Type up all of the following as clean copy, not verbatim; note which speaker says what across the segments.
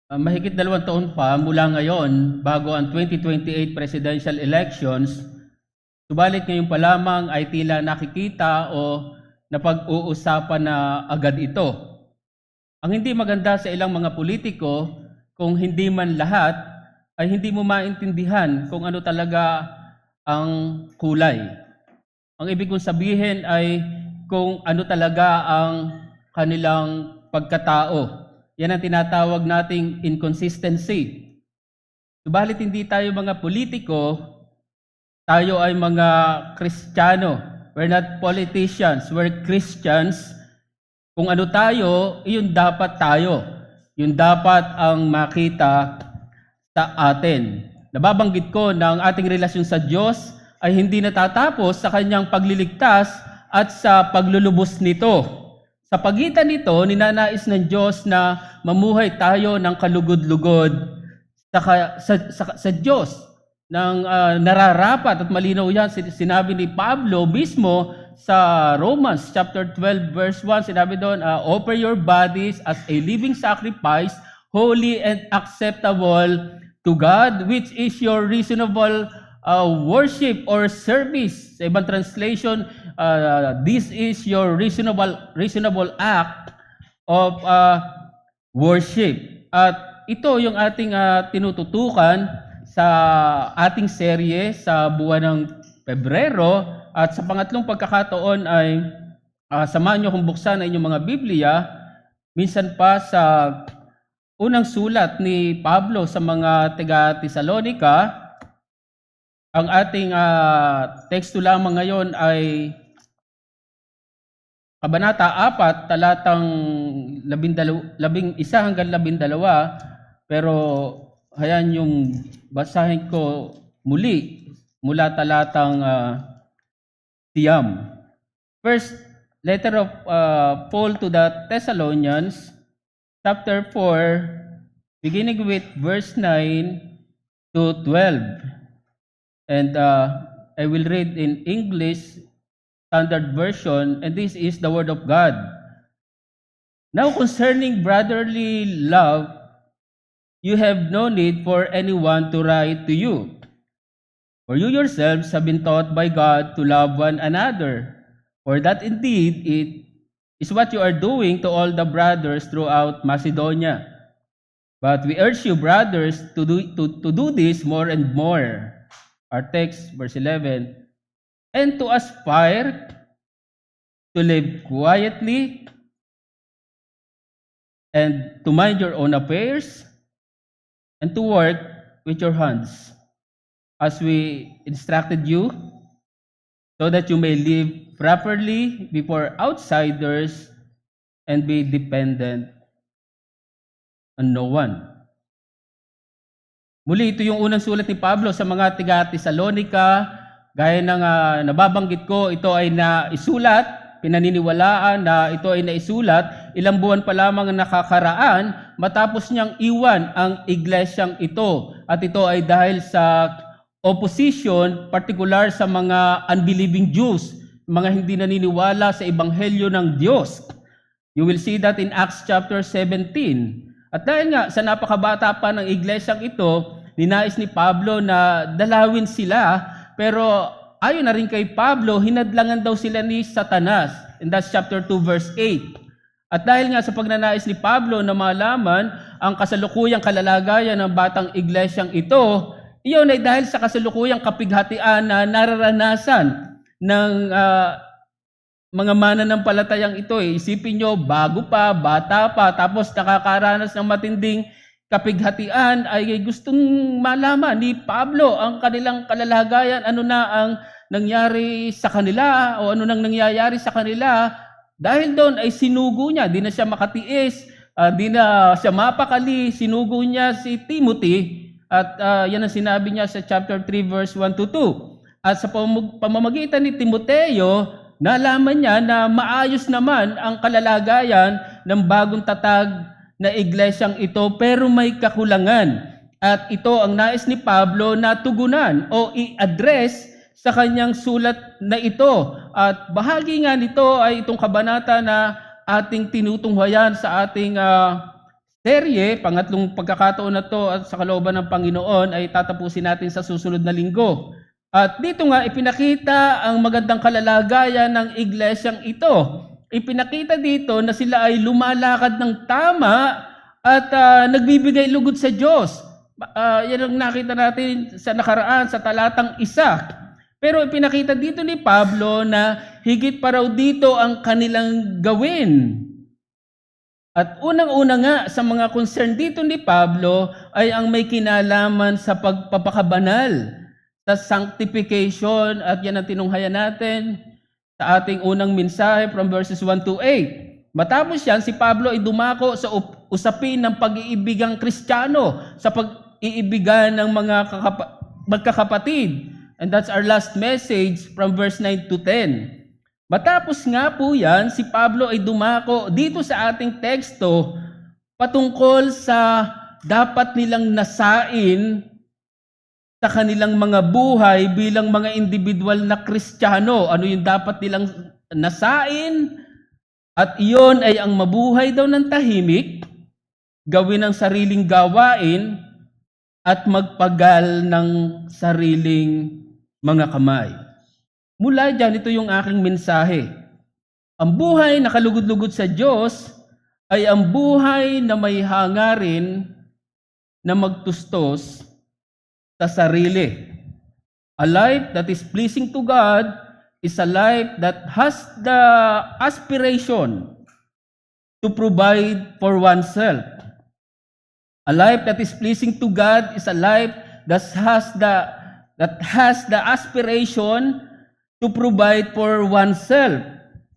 Speaker 1: Mahigit 2 taon pa mula ngayon bago ang 2028 presidential elections, subalit ngayon pa lamang ay tila nakikita o napag-uusapan na agad ito. Ang hindi maganda sa ilang mga politiko, kung hindi man lahat, ay hindi mo maintindihan kung ano talaga ang kulay. Ang ibig kong sabihin ay kung ano talaga ang kanilang pagkatao. Yan ang tinatawag nating inconsistency. Subalit hindi tayo mga politiko, tayo ay mga Kristiyano. We're not politicians, we're Christians. Kung ano tayo, iyon dapat tayo. Yun dapat ang makita sa atin. Nababanggit ko na ang ating relasyon sa Diyos ay hindi natatapos sa kanyang pagliligtas at sa paglulubos nito. Sa pagitan nito, ninanais ng Diyos na mamuhay tayo ng kalugod-lugod sa Diyos ng nararapat at malinaw yan. Sinabi ni Pablo mismo sa Romans chapter 12 verse 1, sinabi doon, offer your bodies as a living sacrifice, holy and acceptable to God, which is your reasonable worship or service. Sa ibang translation, this is your reasonable act of worship. At ito yung ating tinututukan sa ating serye sa buwan ng Pebrero. At sa pangatlong pagkakataon ay samahan nyo kung buksan ang inyong mga Biblia. Minsan pa sa unang sulat ni Pablo sa mga taga-Tesalonica, ang ating teksto lamang ngayon ay Kabanata 4, talatang 11 hanggang 12, pero hayaan yung basahin ko muli mula talatang 9. First letter of Paul to the Thessalonians, chapter 4, beginning with verse 9 to 12. And I will read in English Standard Version, and this is the Word of God. Now concerning brotherly love, you have no need for anyone to write to you, for you yourselves have been taught by God to love one another, for that indeed it is what you are doing to all the brothers throughout Macedonia. But we urge you, brothers, to do this more and more. Our text, verse 11, and to aspire to live quietly and to mind your own affairs and to work with your hands as we instructed you, so that you may live properly before outsiders and be dependent on no one. Muli, ito yung unang sulat ni Pablo sa mga taga-Tesalonica. Gaya ng nababanggit ko, ito ay naisulat, pinaniniwalaan na ito ay naisulat, ilang buwan pa lamang nakakaraan matapos niyang iwan ang iglesyang ito. At ito ay dahil sa opposition, particular sa mga unbelieving Jews, mga hindi naniniwala sa ebanghelyo ng Diyos. You will see that in Acts chapter 17. At dahil nga sa napakabata pa ng iglesyang ito, ninais ni Pablo na dalawin sila. Pero ayon na rin kay Pablo, hinadlangan daw sila ni Satanas. And that's chapter 2 verse 8. At dahil nga sa pagnanais ni Pablo na malaman ang kasalukuyang kalalagayan ng batang iglesyang ito, iyon ay dahil sa kasalukuyang kapighatian na nararanasan ng mga mananampalatayang ito. Isipin nyo, bago pa, bata pa, tapos nakakaranas ng matinding kapighatian, ay gustong malaman ni Pablo ang kanilang kalalagayan, ano na ang nangyari sa kanila o ano nang nangyayari sa kanila. Dahil doon ay sinugo niya, di na siya makatiis, di na siya mapakali, sinugo niya si Timothy at yan ang sinabi niya sa chapter 3 verse 1 to 2. At sa pamamagitan ni Timoteo, nalaman niya na maayos naman ang kalalagayan ng bagong tatag na iglesyang ito, pero may kakulangan. At ito ang nais ni Pablo na tugunan o i-address sa kanyang sulat na ito. At bahagi nga nito ay itong kabanata na ating tinutunghayan sa ating serye, pangatlong pagkakataon na to at sa kalooban ng Panginoon ay tatapusin natin sa susunod na linggo. At dito nga ipinakita ang magandang kalalagayan ng iglesyang ito. Ipinakita dito na sila ay lumalakad ng tama at nagbibigay lugod sa Diyos. Yan ang nakita natin sa nakaraan sa talatang 1. Pero ipinakita dito ni Pablo na higit pa raw dito ang kanilang gawin. At unang-una nga sa mga concern dito ni Pablo ay ang may kinalaman sa pagpapakabanal, sa sanctification, at yan ang tinunghayan natin sa ating unang mensahe from verses 1 to 8. Matapos yan, si Pablo ay dumako sa usapin ng pag-iibigang Kristiyano, sa pag-iibigan ng mga magkakapatid. And that's our last message from verse 9 to 10. Matapos nga po yan, si Pablo ay dumako dito sa ating teksto patungkol sa dapat nilang nasain sa kanilang mga buhay bilang mga individual na Kristiyano. Ano yung dapat nilang nasain? At iyon ay ang mabuhay daw ng tahimik, gawin ang sariling gawain, at magpagal ng sariling mga kamay. Mula dyan, ito yung aking mensahe. Ang buhay na kalugod-lugod sa Diyos ay ang buhay na may hangarin na magtustos sa sarili. A life that is pleasing to God is a life that has the aspiration to provide for oneself. A life that is pleasing to God is a life that has the aspiration to provide for oneself.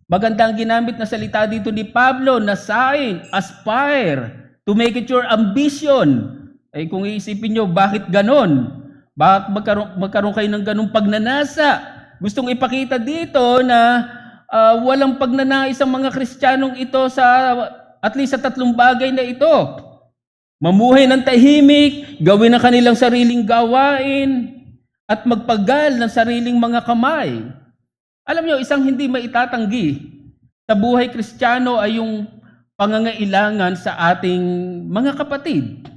Speaker 1: Magandang ginamit na salita dito ni Pablo, nasain, aspire, to make it your ambition. Ay kung iisipin nyo, bakit ganon? Bakit magkaroon kayo ng ganong pagnanasa? Gustong ipakita dito na walang pagnanais ang mga Kristiyanong ito sa at least sa 3 bagay na ito. Mamuhay ng tahimik, gawin ang kanilang sariling gawain, at magpagal ng sariling mga kamay. Alam nyo, isang hindi maitatanggi sa buhay Kristiyano ay yung pangangailangan sa ating mga kapatid.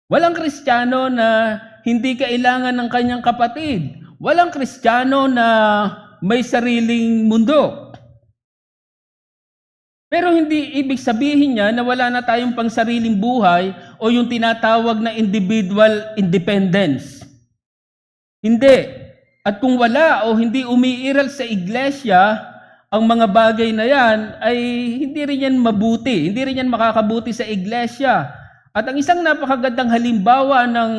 Speaker 1: Walang Kristiyano na hindi kailangan ng kanyang kapatid. Walang Kristiyano na may sariling mundo. Pero hindi ibig sabihin niya na wala na tayong pangsariling buhay o yung tinatawag na individual independence. Hindi. At kung wala o hindi umiiral sa iglesia ang mga bagay na yan, ay hindi rin yan mabuti. Hindi rin yan makakabuti sa iglesia. At ang isang napakagandang halimbawa ng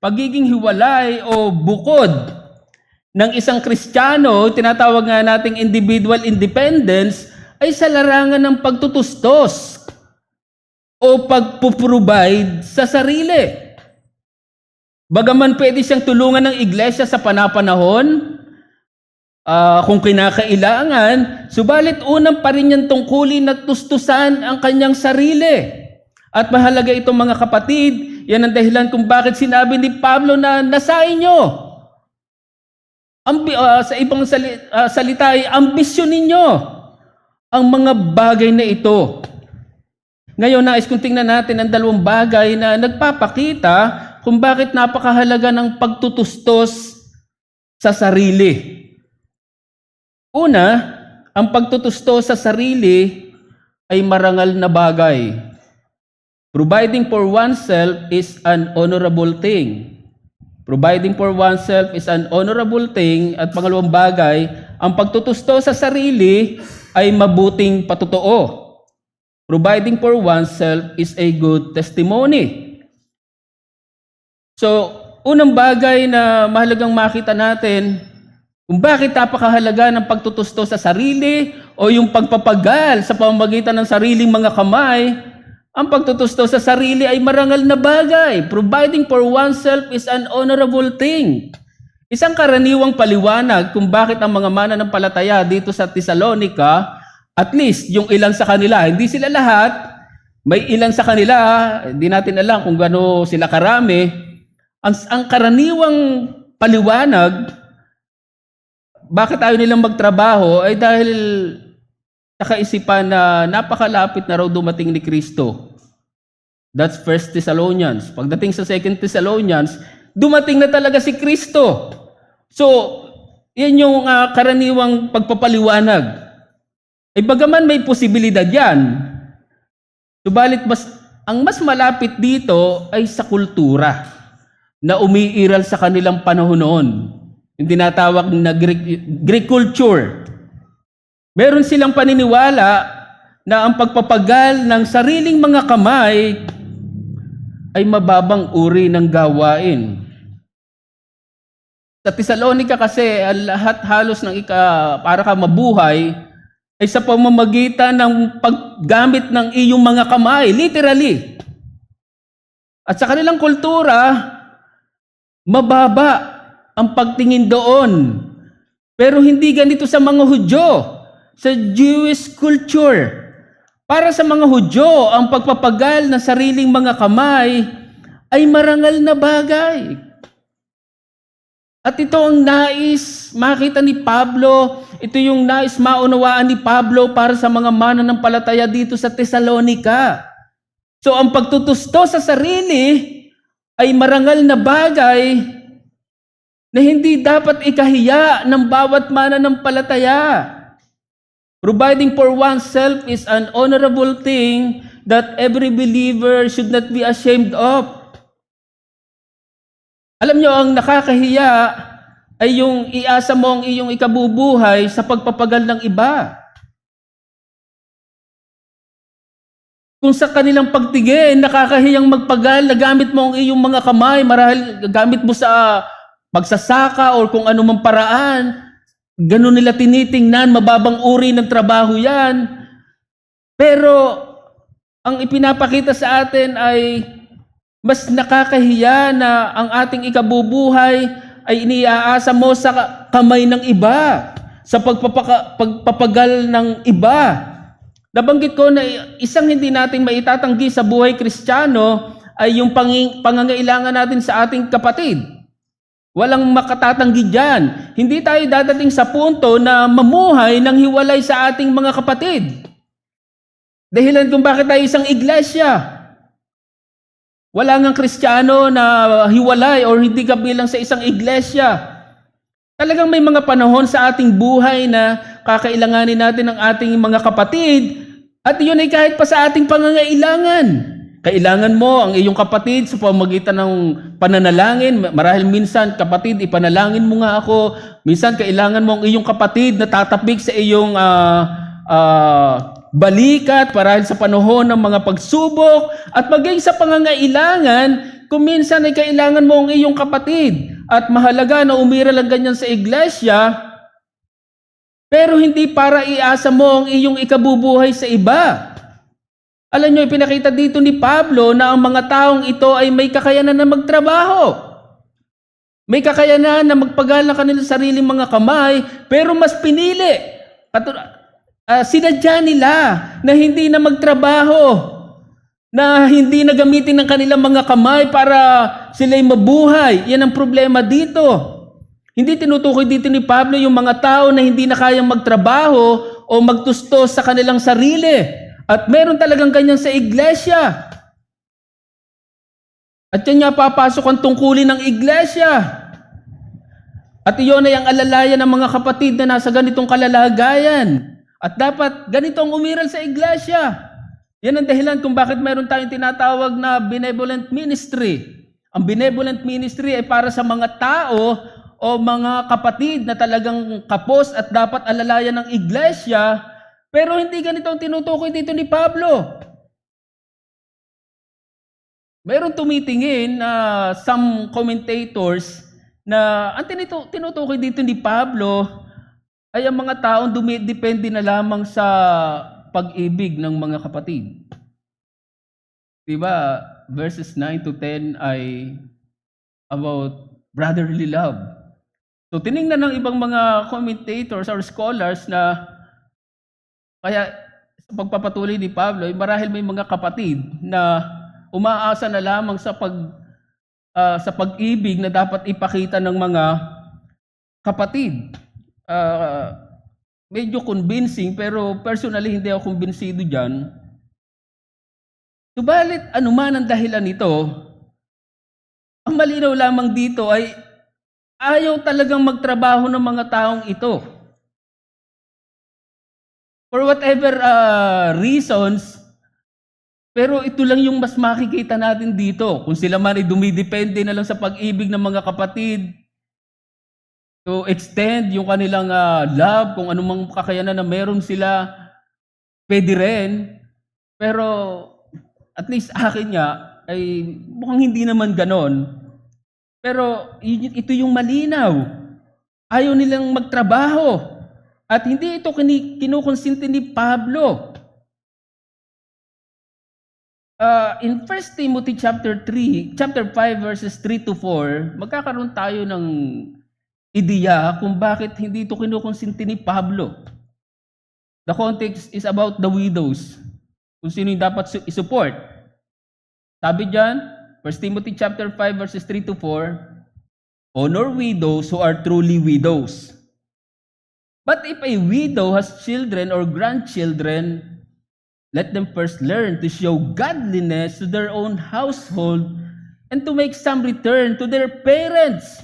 Speaker 1: pagiging hiwalay o bukod ng isang Kristiyano, tinatawag nga nating individual independence, ay sa larangan ng pagtutustos o pagpuprovide sa sarili. Bagaman pwede siyang tulungan ng iglesia sa panapanahon, kung kinakailangan, subalit unang pa rin niyang tungkulin na tustusan ang kanyang sarili. At mahalaga itong mga kapatid, yan ang dahilan kung bakit sinabi ni Pablo na nasain nyo. Sa ibang salita ay ambisyon ninyo ang mga bagay na ito. Ngayon, nais kong tingnan natin ang 2 bagay na nagpapakita kung bakit napakahalaga ng pagtutustos sa sarili. Una, ang pagtutustos sa sarili ay marangal na bagay. Providing for oneself is an honorable thing. Providing for oneself is an honorable thing. At pangalawang bagay, ang pagtutustos sa sarili ay mabuting patotoo. Providing for oneself is a good testimony. So, unang bagay na mahalagang makita natin kung bakit napakahalaga ng pagtutusto sa sarili o yung pagpapagal sa pamamagitan ng sariling mga kamay, ang pagtutusto sa sarili ay marangal na bagay. Providing for oneself is an honorable thing. Isang karaniwang paliwanag kung bakit ang mga mananampalataya dito sa Thessalonica, at least yung ilan sa kanila, hindi sila lahat, may ilan sa kanila, hindi natin alam kung gaano sila karami. Ang karaniwang paliwanag, bakit ayaw nilang magtrabaho ay dahil sa kaisipan na napakalapit na raw dumating ni Kristo. That's 1 Thessalonians. Pagdating sa 2 Thessalonians, dumating na talaga si Kristo. So, yan yung karaniwang pagpapaliwanag. Bagaman may posibilidad yan, subalit ang mas malapit dito ay sa kultura na umiiral sa kanilang panahon noon. Yung tinatawag na Greek culture. Meron silang paniniwala na ang pagpapagal ng sariling mga kamay ay mababang uri ng gawain. Sa Tesalonica kasi, lahat halos ng para ka mabuhay ay sa pamamagitan ng paggamit ng iyong mga kamay, literally. At sa kanilang kultura, mababa ang pagtingin doon. Pero hindi ganito sa mga Hudyo, sa Jewish culture. Para sa mga Hudyo, ang pagpapagal ng sariling mga kamay ay marangal na bagay. At ito ang nais makita ni Pablo, ito yung nais maunawaan ni Pablo para sa mga mananampalataya dito sa Tesalonica. So ang pagtutusto sa sarili ay marangal na bagay na hindi dapat ikahiya ng bawat mananampalataya. Providing for oneself is an honorable thing that every believer should not be ashamed of. Alam nyo, ang nakakahiya ay yung iasa mo ang iyong ikabubuhay sa pagpapagal ng iba. Kung sa kanilang pagtingin, nakakahiyang magpagal na gamit mo ang iyong mga kamay, marahil gamit mo sa pagsasaka o kung anumang paraan, ganun nila tinitingnan, mababang uri ng trabaho yan. Pero ang ipinapakita sa atin ay mas nakakahiya na ang ating ikabubuhay ay iniaasa mo sa kamay ng iba, sa pagpapagal ng iba. Nabanggit ko na isang hindi natin maitatanggi sa buhay Kristiyano ay yung pangangailangan natin sa ating kapatid. Walang makatatanggi dyan. Hindi tayo dadating sa punto na mamuhay ng hiwalay sa ating mga kapatid. Dahilan kung bakit tayo isang iglesia. Wala ngang Kristiyano na hiwalay o hindi kabilang sa isang iglesia. Talagang may mga panahon sa ating buhay na kakailanganin natin ang ating mga kapatid at yun ay kahit pa sa ating pangangailangan. Kailangan mo ang iyong kapatid sa pamamagitan ng pananalangin. Marahil minsan, kapatid, ipanalangin mo nga ako. Minsan, kailangan mo ang iyong kapatid na tatapik sa iyong balikat marahil sa panahon ng mga pagsubok at maging sa pangangailangan kung minsan ay kailangan mo ang iyong kapatid at mahalaga na umiral ang ganyan sa iglesia pero hindi para iasa mo ang iyong ikabubuhay sa iba. Alam nyo, ipinakita dito ni Pablo na ang mga taong ito ay may kakayanan na magtrabaho. May kakayanan na magpagal ng kanilang sariling mga kamay pero mas pinili sinadya nila na hindi na magtrabaho, na hindi na gamitin ng kanilang mga kamay para sila'y mabuhay. Yan ang problema dito. Hindi tinutukoy dito ni Pablo yung mga tao na hindi na kayang magtrabaho o magtustos sa kanilang sarili. At meron talagang ganyan sa iglesia. At yan nga papasok ang tungkulin ng iglesia. At iyon ay ang alalayan ng mga kapatid na nasa ganitong kalalagayan. At dapat ganito ang umiral sa iglesia. Yan ang dahilan kung bakit mayroon tayong tinatawag na benevolent ministry. Ang benevolent ministry ay para sa mga tao o mga kapatid na talagang kapos at dapat alalayan ng iglesia, pero hindi ganito ang tinutukoy dito ni Pablo. Mayroon tumitingin na some commentators na ang tinutukoy dito ni Pablo ay ang mga taong dumidepende na lamang sa pag-ibig ng mga kapatid. Diba, verses 9 to 10 ay about brotherly love. So, tiningnan ng ibang mga commentators or scholars na kaya sa pagpapatuloy ni Pablo, marahil may mga kapatid na umaasa na lamang sa pag-ibig na dapat ipakita ng mga kapatid. Medyo convincing pero personally hindi ako kumbinsido dyan. Subalit anuman ang dahilan nito, ang malinaw lamang dito ay ayaw talagang magtrabaho ng mga taong ito. For whatever reasons, pero ito lang yung mas makikita natin dito. Kung sila man ay dumidepende na lang sa pag-ibig ng mga kapatid, to extend yung kanilang love, kung anumang kakayanan na meron sila, pwede rin. Pero at least akin nga, ay mukhang hindi naman ganon. Pero ito yung malinaw. Ayaw nilang magtrabaho. At hindi ito kinukonsinti ni Pablo. In 1 Timothy chapter 5 verses 3 to 4, magkakaroon tayo ng ideya kung bakit hindi ito kinukonsinti ni Pablo. The context is about the widows. Kung sino yung dapat isupport. Sabi diyan, 1 Timothy chapter 5 verses 3 to 4, honor widows who are truly widows. But if a widow has children or grandchildren, let them first learn to show godliness to their own household and to make some return to their parents.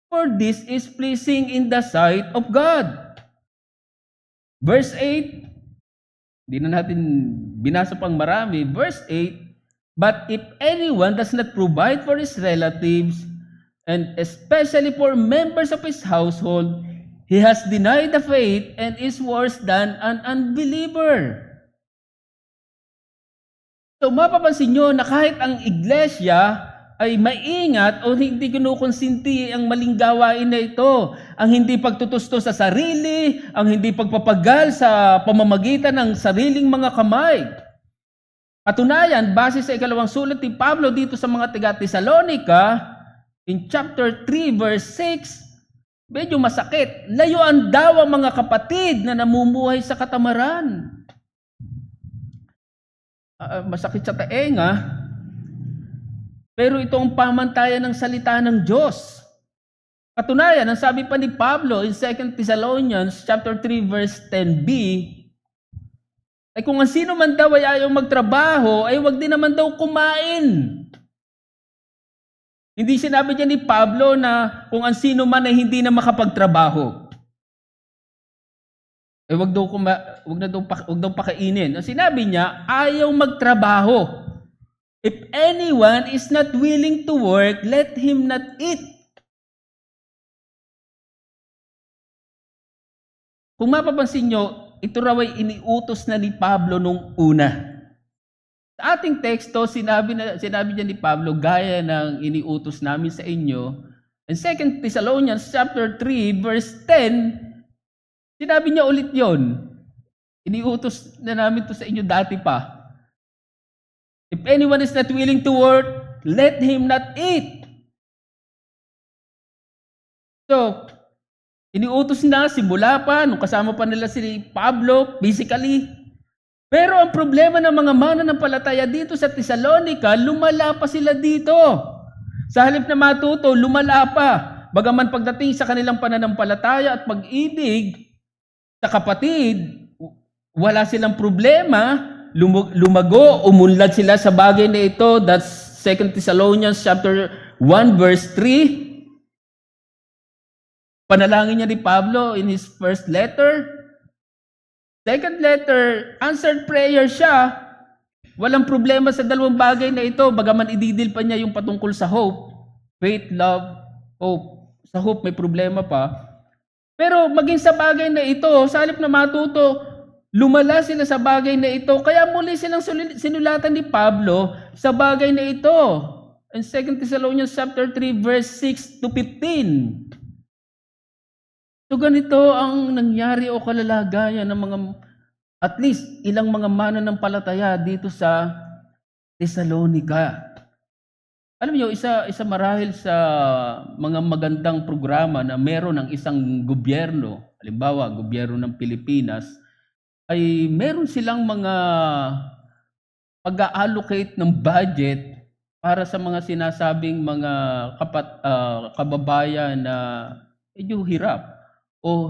Speaker 1: For this is pleasing in the sight of God. Verse 8, hindi na natin binasa pang marami. Verse 8, but if anyone does not provide for his relatives, and especially for members of his household, he has denied the faith and is worse than an unbeliever. So mapapansin nyo na kahit ang iglesia ay maingat o hindi kinukonsinti ang maling gawain na ito, ang hindi pagtutusto sa sarili, ang hindi pagpapagal sa pamamagitan ng sariling mga kamay. Katunayan, base sa ikalawang sulat ni Pablo dito sa mga taga-Tesalonica, in chapter 3 verse 6, medyo masakit. Layuan daw ang mga kapatid na namumuhay sa katamaran. Masakit sa taenga. Pero ito ang pamantayan ng salita ng Diyos. Katunayan, ang sabi pa ni Pablo in 2 Thessalonians chapter 3 verse 10b, ay kung ang sino man daw ay ayaw magtrabaho, ay wag din naman daw kumain. Hindi sinabi niya ni Pablo na kung ang sino man ay hindi na makapagtrabaho, eh wag daw pakainin. Ang sinabi niya, ayaw magtrabaho. If anyone is not willing to work, let him not eat. Kung mapapansin nyo, ito raw ay iniutos na ni Pablo nung una. Sa ating teksto, sinabi niya ni Pablo, gaya ng iniutos namin sa inyo. In 2 Thessalonians chapter 3 verse 10, sinabi niya ulit yon. Iniutos na namin to sa inyo dati pa. If anyone is not willing to work, let him not eat. So, iniutos na simula pa, nung kasama pa nila si Pablo physically. Pero ang problema ng mga mananampalataya dito sa Thessalonica, lumala pa sila dito. Sa halip na matuto, lumala pa. Bagaman pagdating sa kanilang pananampalataya at pag-ibig sa kapatid, wala silang problema. Lumago, umunlad sila sa bagay na ito. That's 2 Thessalonians chapter 1 verse 3. Panalangin niya ni Pablo in his first letter. Second letter, answered prayer siya. Walang problema sa dalawang bagay na ito. Bagaman ididil pa niya yung patungkol sa hope. Faith, love, hope. Sa hope may problema pa. Pero maging sa bagay na ito, sa halip na matuto, lumala sila sa bagay na ito. Kaya muli silang sinulatan ni Pablo sa bagay na ito. In 2 Thessalonians chapter 3 verse 6 to 15. So ganito ang nangyari o kalalagayan ng mga, at least ilang mga mananampalataya dito sa Thessalonica. Alam niyo, isa marahil sa mga magandang programa na meron ng isang gobyerno, halimbawa gobyerno ng Pilipinas, ay meron silang mga pag-allocate ng budget para sa mga sinasabing mga kababayan na medyo hirap o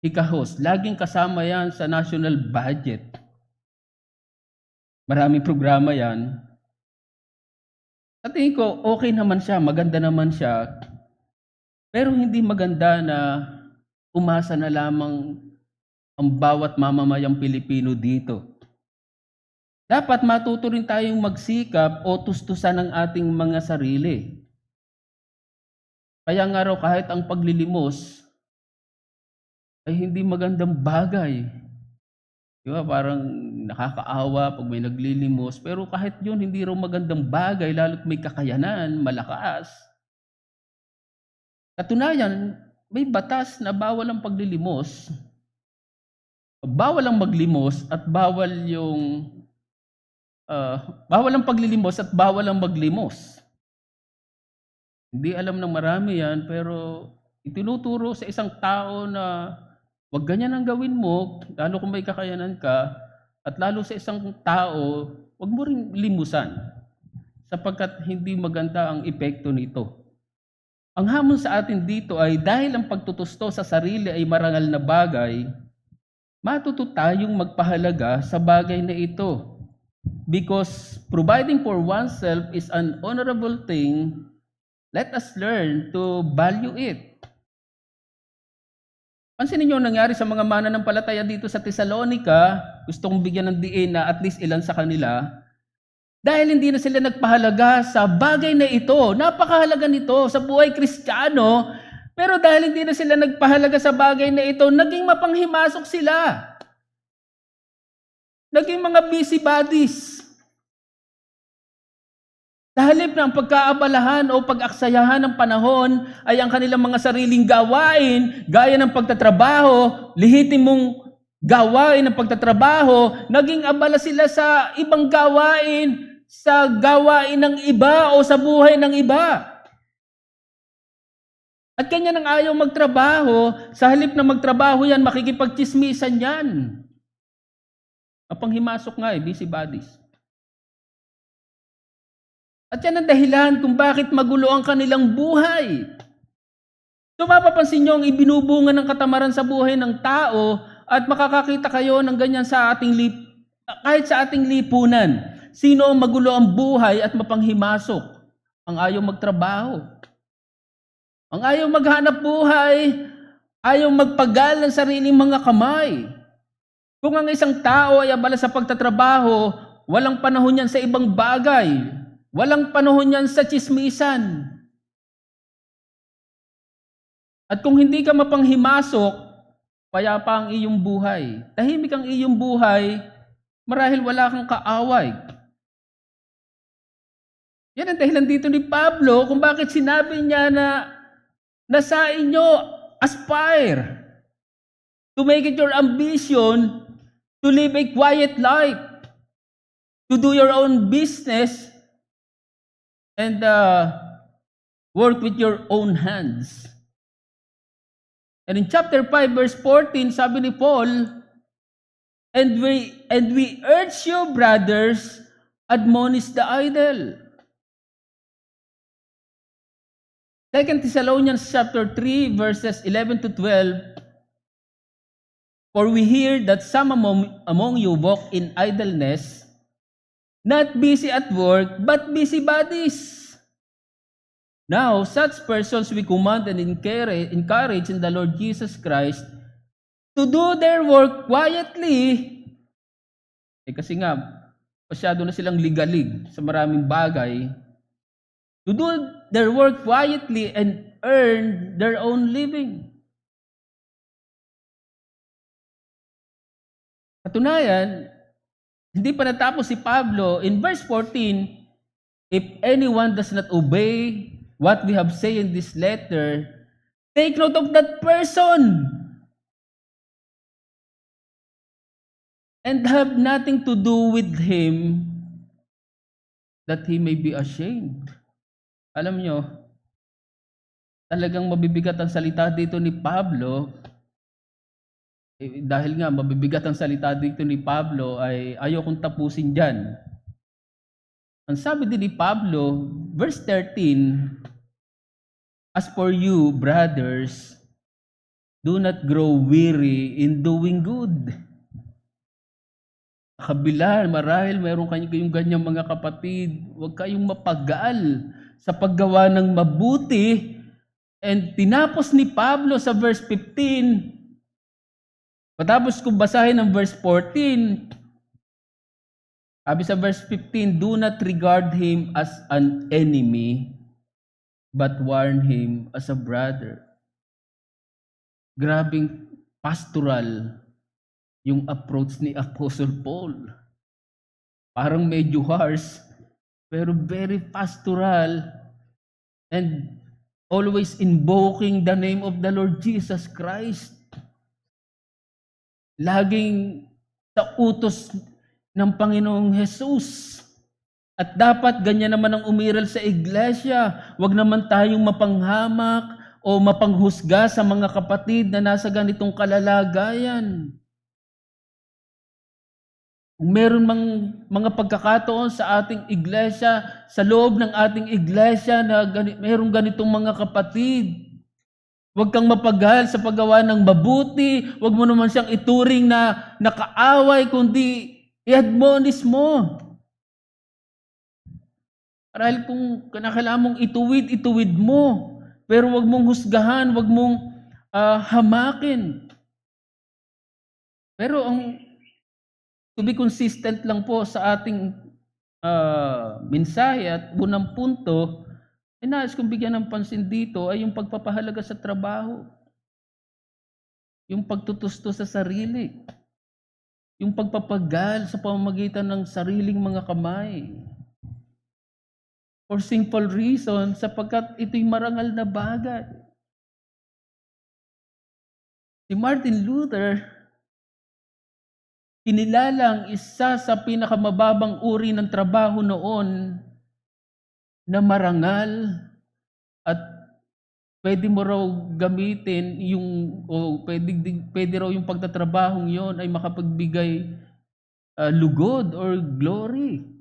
Speaker 1: hikahos. Laging kasama yan sa national budget. Maraming programa yan. Sa tingin ko, okay naman siya, maganda naman siya. Pero hindi maganda na umasa na lamang ang bawat mamamayang Pilipino dito. Dapat matuto rin tayong magsikap o tustusan ang ating mga sarili. Kaya nga raw kahit ang paglilimos ay hindi magandang bagay. Di ba? Parang nakakaawa pag may naglilimos. Pero kahit yun, hindi raw magandang bagay, lalo't may kakayanan, malakas. Katunayan, may batas na bawal ang paglilimos. Bawal ang maglimos at bawal yung bawal ang paglilimos at bawal ang maglimos. Hindi alam ng marami yan, pero itinuturo sa isang tao na wag ganyan ang gawin mo, lalo kung may kakayanan ka, at lalo sa isang tao, wag mo ring limusan, sapagkat hindi maganda ang epekto nito. Ang hamon sa atin dito ay dahil ang pagtutusto sa sarili ay marangal na bagay, matuto tayong magpahalaga sa bagay na ito. Because providing for oneself is an honorable thing, let us learn to value it. Pansinin niyo ang nangyari sa mga mananampalataya dito sa Thessalonica, gusto kong bigyan ng diin na at least ilan sa kanila, dahil hindi na sila nagpahalaga sa bagay na ito. Napakahalaga nito sa buhay Kristiyano, pero dahil hindi na sila nagpahalaga sa bagay na ito, naging mapanghimasok sila. Naging mga busybodies. Sa halip na ang pagkaabalahan o pag-aksayahan ng panahon ay ang kanilang mga sariling gawain, gaya ng pagtatrabaho, lihitin mong gawain ng pagtatrabaho, naging abala sila sa ibang gawain, sa gawain ng iba o sa buhay ng iba. At kanya nang ayaw magtrabaho, sa halip na magtrabaho yan, makikipagchismisan yan. Mapanghimasok nga busybodies. At yan ang dahilan kung bakit magulo ang kanilang buhay. So mapapansin nyo ang ibinubunga ng katamaran sa buhay ng tao at makakakita kayo ng ganyan sa kahit sa ating lipunan. Sino ang magulo ang buhay at mapanghimasok? Ang ayaw magtrabaho. Ang ayaw maghanap buhay, ayaw magpagal ng sariling mga kamay. Kung ang isang tao ay abala sa pagtatrabaho, walang panahon yan sa ibang bagay. Walang panahon yan sa tsismisan. At kung hindi ka mapanghimasok, payapa ang iyong buhay. Tahimik ang iyong buhay, marahil wala kang kaaway. Yan ang dahilan dito ni Pablo kung bakit sinabi niya na nasa inyo, aspire to make it your ambition to live a quiet life, to do your own business, and work with your own hands. And in chapter 5 verse 14, sabi ni Paul, and we urge you, brothers, admonish the idle. 2 Thessalonians chapter 3 verses 11 to 12, for we hear that some among you walk in idleness, not busy at work, but busybodies. Now, such persons we command and encourage in the Lord Jesus Christ to do their work quietly. Kasi nga, masyado na silang ligalig sa maraming bagay. To do their work quietly and earn their own living. Katunayan, hindi pa natapos si Pablo. In verse 14, if anyone does not obey what we have said in this letter, take note of that person and have nothing to do with him, that he may be ashamed. Alam nyo, talagang mabibigat ang salita dito ni Pablo. Dahil nga mabibigat ang salita dito ni Pablo, ay ayokong tapusin dyan. Ang sabi din ni Pablo, verse 13, as for you, brothers, do not grow weary in doing good. kabila, marahil meron kayong ganyang mga kapatid, huwag kayong mapagal sa paggawa ng mabuti. And tinapos ni Pablo sa verse 15, patapos kong basahin ang verse 14, sabi sa verse 15, do not regard him as an enemy, but warn him as a brother. Grabing pastoral yung approach ni Apostle Paul. Parang medyo harsh, pero very pastoral and always invoking the name of the Lord Jesus Christ. Laging sa utos ng Panginoong Jesus. At dapat ganyan naman ang umiral sa iglesia. Huwag naman tayong mapanghamak o mapanghusga sa mga kapatid na nasa ganitong kalalagayan. Kung meron mga pagkakataon sa ating iglesia, sa loob ng ating iglesia na merong ganitong mga kapatid, huwag kang mapagal sa paggawa ng mabuti, huwag mo naman siyang ituring na nakaaway, kundi i-admonish mo. Marahil kung kinakailangan mong ituwid mo. Pero huwag mong husgahan, huwag mong hamakin. Pero to be consistent lang po sa ating mensahe at unang punto, nais kong bigyan ng pansin dito ay yung pagpapahalaga sa trabaho. Yung pagtutusto sa sarili. Yung pagpapagal sa pamamagitan ng sariling mga kamay. For simple reason, sapagkat ito'y marangal na bagay. Si Martin Luther, kinilalang isa sa pinakamababang uri ng trabaho noon na marangal at pwede mo raw gamitin pwede raw yung pagtatrabahong yon ay makapagbigay lugod or glory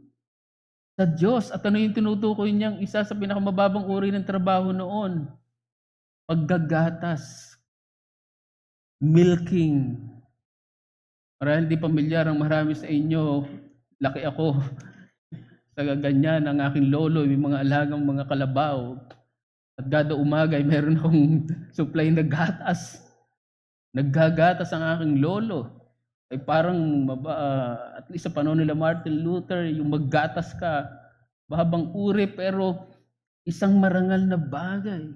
Speaker 1: sa Diyos. At ano yung tinutukoy niyang isa sa pinakamababang uri ng trabaho noon? Paggagatas. Milking. Marahil di pamilyar ang marami sa inyo. Laki ako. Sa ganyan ang aking lolo, may mga alagang mga kalabaw. At kada umaga ay meron akong supply na gatas. Naggagatas ang aking lolo. Ay parang, at least sa panahon nila Martin Luther, yung maggatas ka, mahabang uri pero isang marangal na bagay.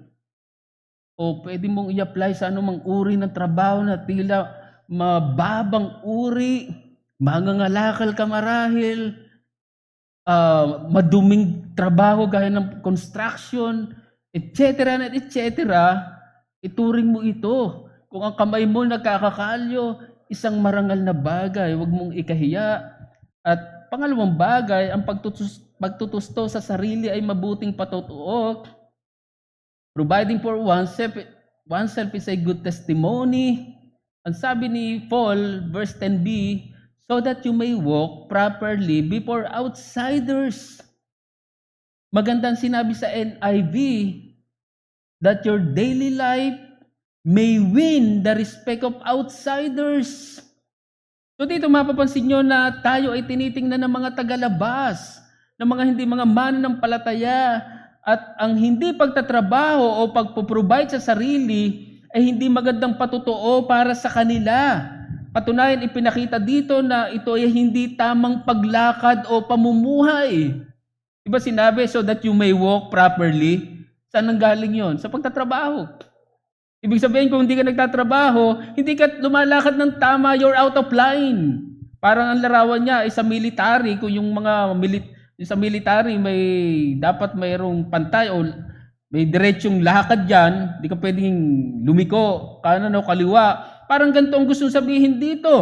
Speaker 1: O pwede mong i-apply sa anumang uri ng trabaho na tila mababang uri, mangangalakal ka marahil, maduming trabaho gaya ng construction, etc. Ituring mo ito. Kung ang kamay mo nagkakakalyo, isang marangal na bagay, huwag mong ikahiya. At pangalawang bagay, ang pagtutusto sa sarili ay mabuting patutuo. Providing for oneself is a good testimony. Ang sabi ni Paul, verse 10b, so that you may walk properly before outsiders. Magandang sinabi sa NIV, that your daily life may win the respect of outsiders. So dito mapapansin nyo na tayo ay tinitingnan ng mga tagalabas, ng mga hindi mga mananampalataya, at ang hindi pagtatrabaho o pagpo-provide sa sarili ay hindi magandang patutuo para sa kanila. Patunayan, ipinakita dito na ito ay hindi tamang paglakad o pamumuhay. Diba sinabi, so that you may walk properly? Saan nanggaling yon? Sa pagtatrabaho. Ibig sabihin, kung hindi ka nagtatrabaho, hindi ka lumalakad ng tama, you're out of line. Parang ang larawan niya ay sa military, kung yung mga sa military dapat mayroong pantay o may diretsong lakad dyan, hindi ka pwedeng lumiko, kanan o kaliwa. Parang ganito ang gusto sabihin dito.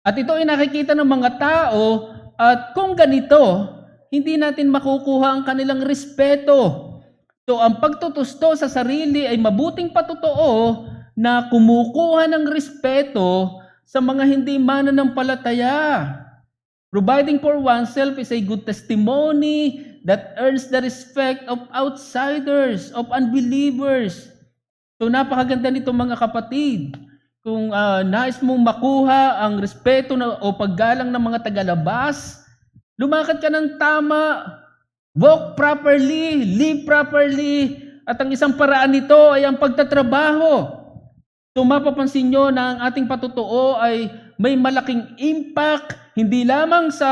Speaker 1: At ito ay nakikita ng mga tao, at kung ganito, hindi natin makukuha ang kanilang respeto. So ang pagtutusto sa sarili ay mabuting patutuo na kumukuha ng respeto sa mga hindi mananampalataya. Providing for oneself is a good testimony that earns the respect of outsiders, of unbelievers. So napakaganda nito mga kapatid. kung nais mong makuha ang respeto o paggalang ng mga tagalabas, lumakad ka ng tama, walk properly, live properly, at ang isang paraan nito ay ang pagtatrabaho. So mapapansin nyo na ang ating patutuo ay may malaking impact, hindi lamang sa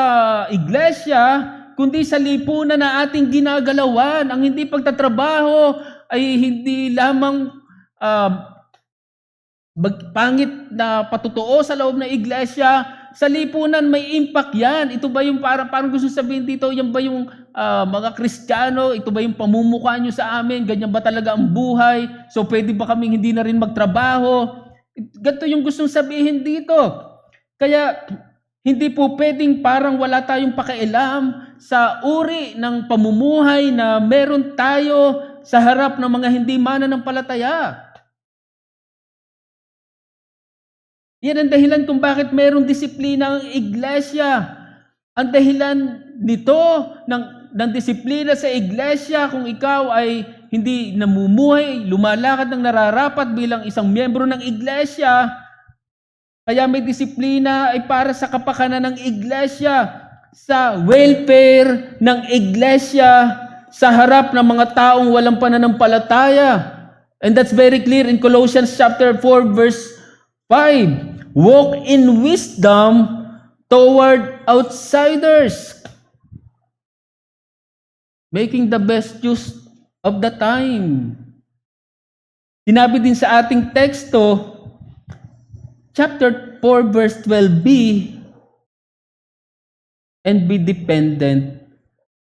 Speaker 1: iglesia, kundi sa lipunan na ating ginagalawan. Ang hindi pagtatrabaho ay hindi lamang pangit na patutuo sa loob ng iglesia, sa lipunan may impact yan. Ito ba yung parang gusto sabihin dito, yan ba yung mga Kristiyano, ito ba yung pamumukha nyo sa amin, ganyan ba talaga ang buhay, so pwede ba kaming hindi na rin magtrabaho? Ganito yung gustong sabihin dito. Kaya hindi po pwedeng parang wala tayong pakialam sa uri ng pamumuhay na meron tayo sa harap ng mga hindi mananampalataya. Yan ang dahilan kung bakit mayroong disiplina ang iglesia. Ang dahilan nito ng disiplina sa iglesia, kung ikaw ay hindi namumuhay, lumalakad ng nararapat bilang isang miyembro ng iglesia, kaya may disiplina ay para sa kapakanan ng iglesia, sa welfare ng iglesia, sa harap ng mga taong walang pananampalataya. And that's very clear in Colossians chapter 4 verse 5. Walk in wisdom toward outsiders, making the best use of the time. Sinabi din sa ating teksto, chapter 4 verse 12b, and be dependent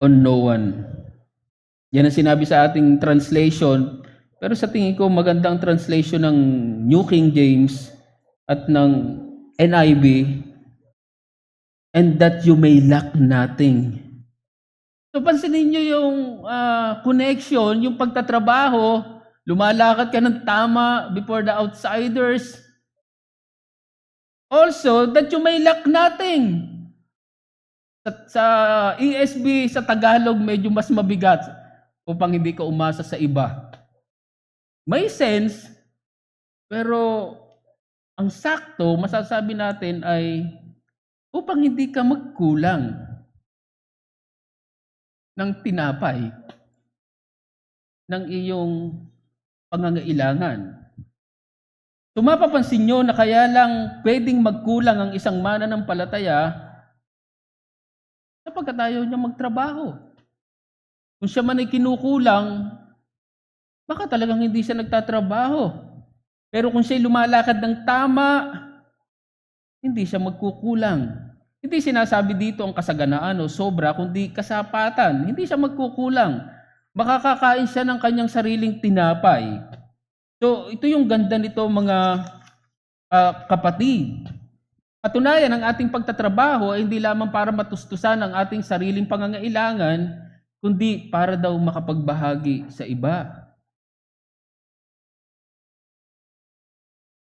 Speaker 1: on no one. Yan ang sinabi sa ating translation, pero sa tingin ko magandang translation ng New King James at ng NIV, and that you may lack nothing. So pansinin nyo yung connection, yung pagtatrabaho, lumalakad ka ng tama before the outsiders. Also, that you may lack nothing. Sa ESV, sa Tagalog, medyo mas mabigat upang hindi ka umasa sa iba. May sense, pero ang sakto, masasabi natin ay upang hindi ka magkulang ng tinapay ng iyong pangangailangan. So mapapansin nyo na kaya lang pwedeng magkulang ang isang mananampalataya sapagkat ayaw niya magtrabaho. Kung siya man ay kinukulang, baka talagang hindi siya nagtatrabaho. Pero kung siya'y lumalakad ng tama, hindi siya magkukulang. Hindi sinasabi dito ang kasaganaan o sobra, kundi kasapatan. Hindi siya magkukulang. Makakakain siya ng kanyang sariling tinapay. So, ito yung ganda nito mga kapatid. Patunayan, ang ating pagtatrabaho ay hindi lamang para matustusan ang ating sariling pangangailangan, kundi para daw makapagbahagi sa iba.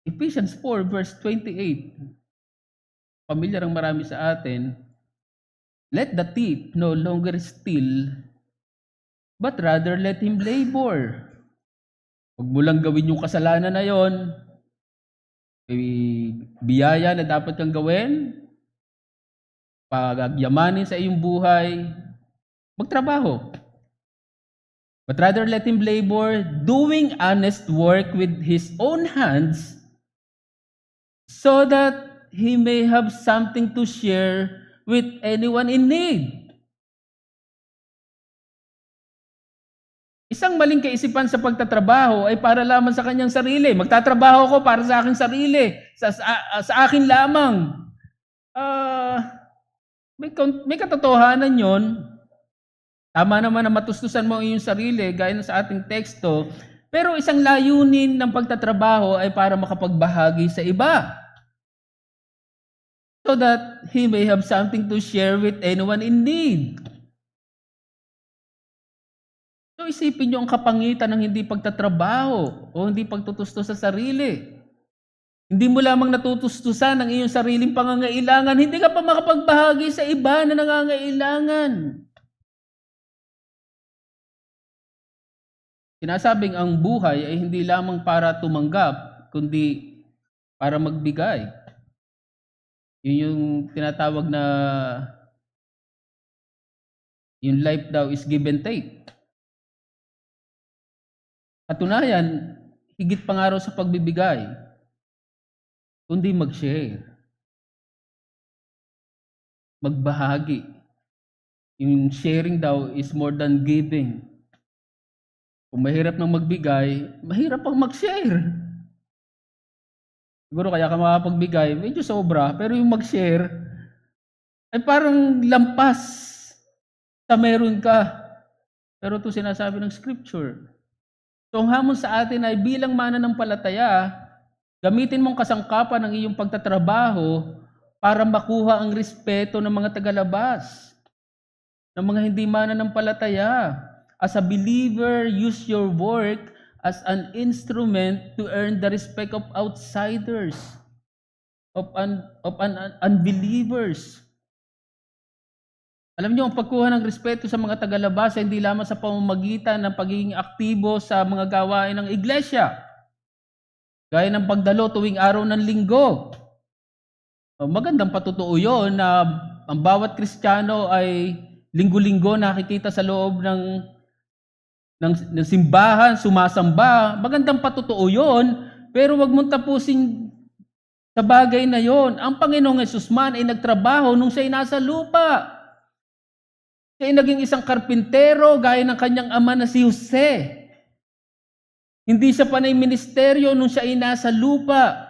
Speaker 1: Ephesians 4 verse 28. Pamilyar ang marami sa atin. Let the thief no longer steal, but rather let him labor. Huwag mo lang gawin yung kasalanan na yon. Biyaya na dapat kang gawin. Pagyamanin sa iyong buhay. Magtrabaho. But rather let him labor, doing honest work with his own hands, so that he may have something to share with anyone in need. Isang maling kaisipan sa pagtatrabaho ay para lamang sa kanyang sarili. Magtatrabaho ako para sa aking sarili, sa akin lamang. May katotohanan yon. Tama naman na matustusan mo ang iyong sarili, gaya na sa ating teksto, pero isang layunin ng pagtatrabaho ay para makapagbahagi sa iba. So that he may have something to share with anyone in need. So isipin niyo ang kapangitan ng hindi pagtatrabaho o hindi pagtutusto sa sarili. Hindi mo lamang natutustusan ang iyong sariling pangangailangan, hindi ka pa makapagbahagi sa iba na nangangailangan. Sinasabing ang buhay ay hindi lamang para tumanggap, kundi para magbigay. Yun yung tinatawag na yung life daw is give and take. Katunayan, higit pa nga raw sa pagbibigay, kundi mag-share. Magbahagi. Yung sharing daw is more than giving. Kung mahirap nang magbigay, mahirap pang mag-share. Siguro kaya ka makapagbigay, medyo sobra, pero yung mag-share, ay parang lampas sa meron ka. Pero ito sinasabi ng Scripture. So ang hamon sa atin ay bilang mananampalataya, gamitin mong kasangkapan ng iyong pagtatrabaho para makuha ang respeto ng mga tagalabas, ng mga hindi mananampalataya. As a believer, use your work as an instrument to earn the respect of outsiders, of unbelievers. Alam niyo, ang pagkuha ng respeto sa mga tagalabas ay hindi lamang sa pamamagitan ng pagiging aktibo sa mga gawain ng iglesia, gaya ng pagdalo tuwing araw ng linggo. Magandang patutuo yun na ang bawat Kristiyano ay linggo-linggo nakikita sa loob ng simbahan, sumasamba. Magandang patutuo yun, pero wag mong tapusin sa bagay na yon. Ang Panginoong Hesus man ay nagtrabaho nung siya'y nasa lupa. Siya ay naging isang karpintero gaya ng kanyang ama na si Jose. Hindi siya panay ministeryo nung siya ay nasa lupa.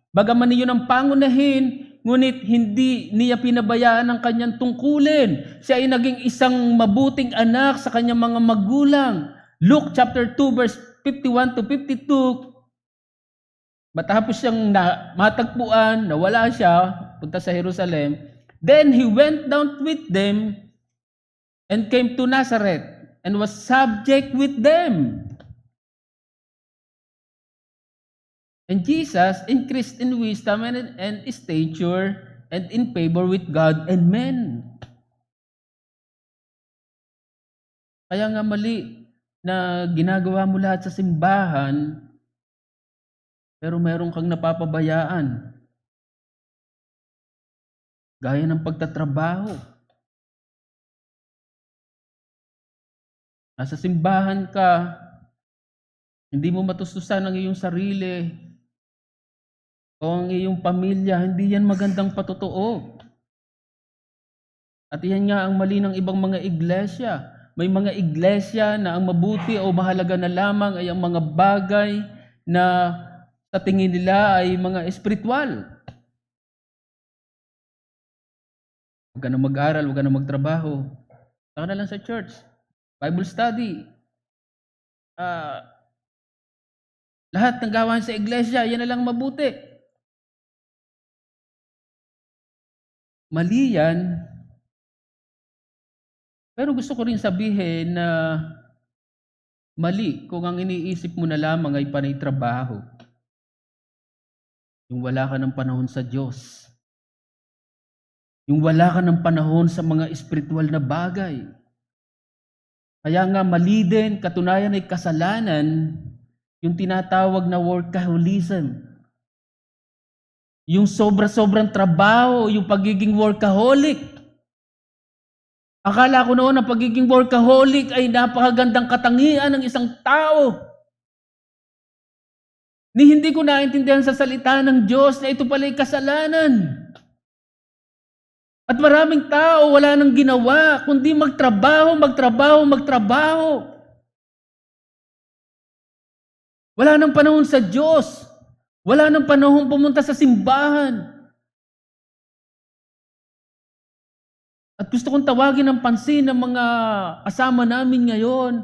Speaker 1: Bagaman niyo ng pangunahin, ngunit hindi niya pinabayaan ang kanyang tungkulin. Siya ay naging isang mabuting anak sa kanyang mga magulang. Luke chapter 2 verse 51 to 52. Matapos siyang matagpuan, nawala siya, punta sa Jerusalem. Then he went down with them and came to Nazareth and was subject with them. And Jesus increased in wisdom and stature and in favor with God and men. Kaya nga mali na ginagawa mo lahat sa simbahan, pero meron kang napapabayaan. Gaya ng pagtatrabaho. Nasa simbahan ka, hindi mo matustusan ang iyong sarili, o ang iyong pamilya, hindi yan magandang patutuo. At yan nga ang mali ng ibang mga iglesia. May mga iglesia na ang mabuti o mahalaga na lamang ay ang mga bagay na sa tingin nila ay mga espiritual. Huwag ka na mag-aral, huwag ka na magtrabaho. Saka na lang sa church. Bible study. Lahat ng gawain sa iglesia, yan na lang mabuti. Mali yan. Pero gusto ko rin sabihin na mali kung ang iniisip mo na lamang ay panay trabaho. Yung wala ka ng panahon sa Diyos. Yung wala ka ng panahon sa mga espiritual na bagay. Kaya nga mali din, katunayan ay kasalanan, yung tinatawag na workaholism. Yung sobra-sobrang trabaho, yung pagiging workaholic. Akala ko noon na pagiging workaholic ay napakagandang katangian ng isang tao. Hindi ko naintindihan sa salita ng Diyos na ito pala'y kasalanan. At maraming tao wala nang ginawa, kundi magtrabaho. Wala nang panahon sa Diyos. Wala nang panahon pumunta sa simbahan. At gusto kong tawagin ang pansin ng mga kasama namin ngayon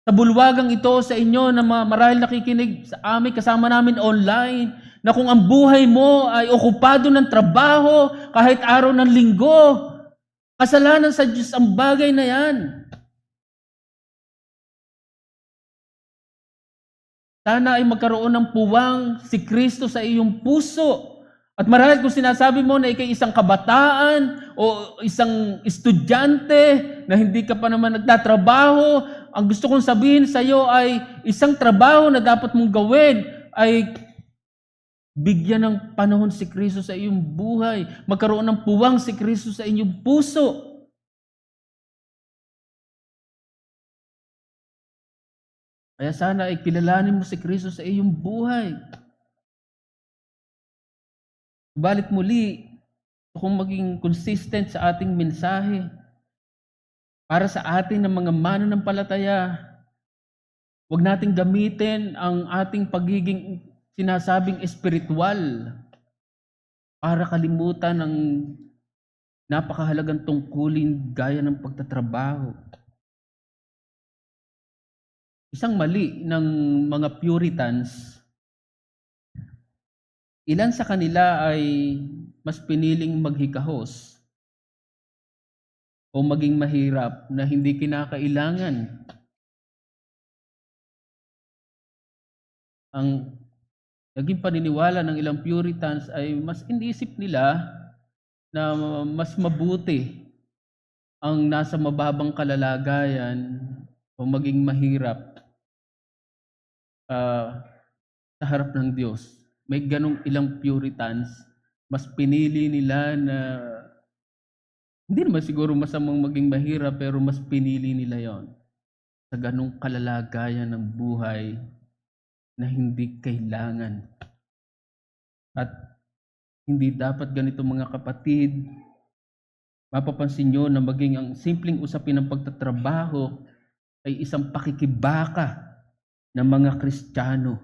Speaker 1: sa bulwagang ito sa inyo na marahil nakikinig sa amin, kasama namin online, na kung ang buhay mo ay okupado ng trabaho kahit araw ng linggo, kasalanan sa Diyos ang bagay na yan. Sana ay magkaroon ng puwang si Kristo sa iyong puso. At marahil kung sinasabi mo na ikay isang kabataan o isang estudyante na hindi ka pa naman nagtatrabaho, ang gusto kong sabihin sa iyo ay isang trabaho na dapat mong gawin ay Bigyan ng panahon si Kristo sa iyong buhay. Magkaroon ng puwang si Kristo sa inyong puso. Kaya sana ay kilalanin mo si Kristo sa iyong buhay. Subalit muli, kung maging consistent sa ating mensahe, para sa atin ng mga mananampalataya, huwag nating gamitin ang ating pagiging sinasabing espiritual para kalimutan ang napakahalagang tungkulin gaya ng pagtatrabaho. Isang mali ng mga Puritans, ilan sa kanila ay mas piniling maghikahos o maging mahirap na hindi kinakailangan. Ang naging paniniwala ng ilang Puritans ay mas inisip nila na mas mabuti ang nasa mababang kalalagayan o maging mahirap sa harap ng Diyos. May ganong ilang Puritans, mas pinili nila na hindi naman siguro masamang maging mahirap, pero mas pinili nila yon sa ganong kalalagayan ng buhay na hindi kailangan. At hindi dapat ganito, mga kapatid. Mapapansin nyo na maging ang simpleng usapin ng pagtatrabaho ay isang pakikibaka ng mga Kristiyano.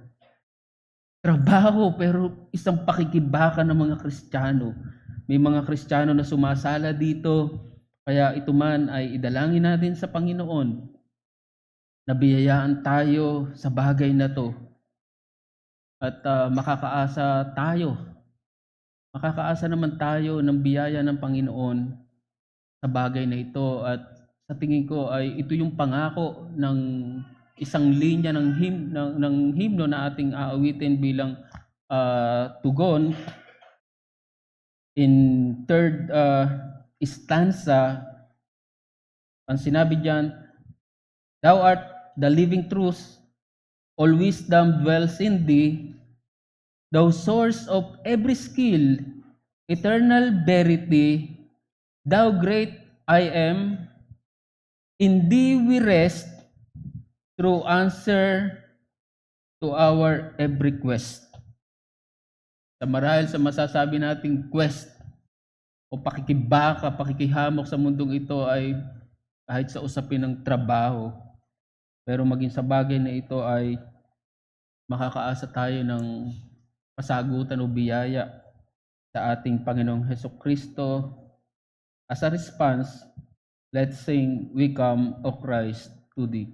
Speaker 1: Trabaho, pero isang pakikibaka ng mga Kristiyano. May mga Kristiyano na sumasala dito, kaya ito man ay idalangin natin sa Panginoon na biyayaan tayo sa bagay na to. At makakaasa naman tayo ng biyaya ng Panginoon sa bagay na ito. At sa tingin ko ay ito yung pangako ng isang linya ng himno na ating aawitin bilang tugon. In third stanza, ang sinabi diyan, "Thou art the living truth, all wisdom dwells in thee, thou source of every skill, eternal verity, thou great I am, in thee we rest, through answer to our every quest." Marahil sa masasabi nating quest o pakikibaka, pakikihamok sa mundong ito ay kahit sa usapin ng trabaho, pero maging sa bagay na ito ay makakaasa tayo ng pasagutan o biyaya sa ating Panginoong Hesukristo. As a response, let's sing, "We come, O Christ, to Thee."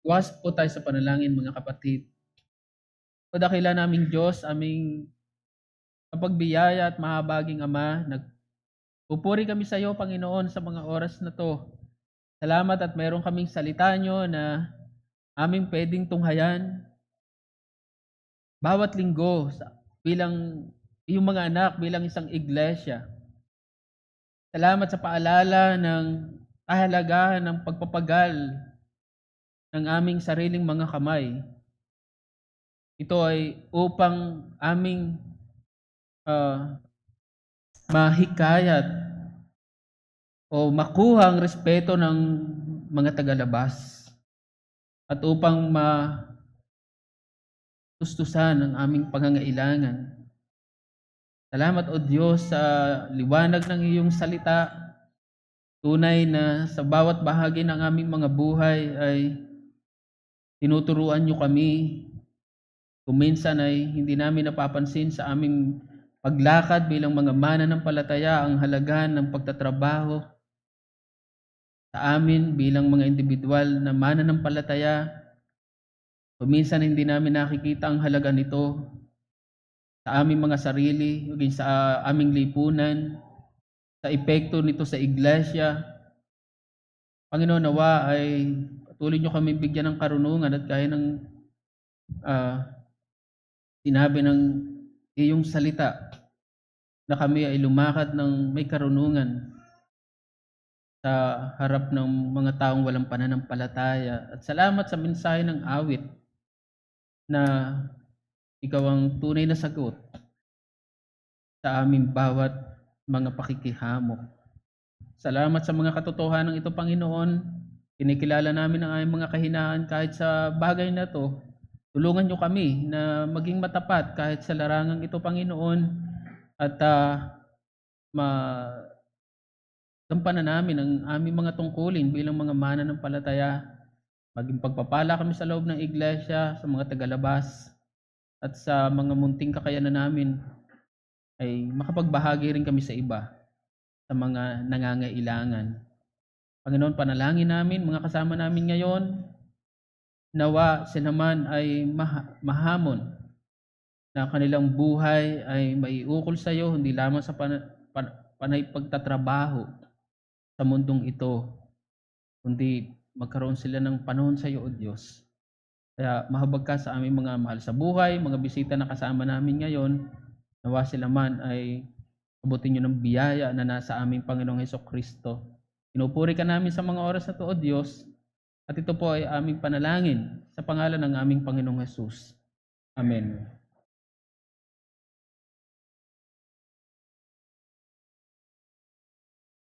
Speaker 1: Iwas po tayo sa panalangin, mga kapatid. O dakila naming Diyos, aming kapagbiyaya at mahabaging Ama, nagpupuri kami sa iyo, Panginoon, sa mga oras na to. Salamat at mayroon kaming salita nyo na aming pwedeng tunghayan bawat linggo bilang iyong mga anak, bilang isang iglesia. Salamat sa paalala ng kahalagahan ng pagpapagal ng aming sariling mga kamay. Ito ay upang aming mahikayat o makuha ang respeto ng mga tagalabas at upang matustusan ang aming pangangailangan. Salamat, O Diyos, sa liwanag ng iyong salita. Tunay na sa bawat bahagi ng aming mga buhay ay tinuturuan niyo kami. Kung minsan ay hindi namin napapansin sa aming paglakad bilang mga mananampalataya ang halaga ng pagtatrabaho sa amin bilang mga individual na mananampalataya. Kung minsan hindi namin nakikita ang halaga nito sa aming mga sarili, maging sa aming lipunan, sa epekto nito sa iglesia. Panginoon, nawa ay patuloy niyo kami bigyan ng karunungan at gaya ng sinabi ng iyong salita na kami ay lumakad ng may karunungan sa harap ng mga taong walang pananampalataya. At salamat sa mensahe ng awit na Ikaw ang tunay na sagot sa aming bawat mga pakikihamok. Salamat sa mga katotohanan ito, Panginoon. Kinikilala namin ang aming mga kahinaan kahit sa bagay na to. Tulungan niyo kami na maging matapat kahit sa larangang ito, Panginoon. At magampanan namin ang aming mga tungkulin bilang mga mananampalataya. Maging pagpapala kami sa loob ng iglesia, sa mga tagalabas, at sa mga munting kakayanan namin ay makapagbahagi rin kami sa iba, sa mga nangangailangan. Panginoon, panalangin namin, mga kasama namin ngayon, nawa sila man ay mahamon na kanilang buhay ay maiukol sa iyo, hindi lamang sa panay pagtatrabaho sa mundong ito, kundi magkaroon sila ng panahon sa iyo, O Diyos. Kaya mahabag ka sa aming mga mahal sa buhay, mga bisita na kasama namin ngayon, nawa sila man ay abutin niyo ng biyaya na nasa aming Panginoong Hesukristo. Pinupuri ka namin sa mga oras na ito, O Diyos, at ito po ay aming panalangin sa pangalan ng aming Panginoong Hesus. Amen.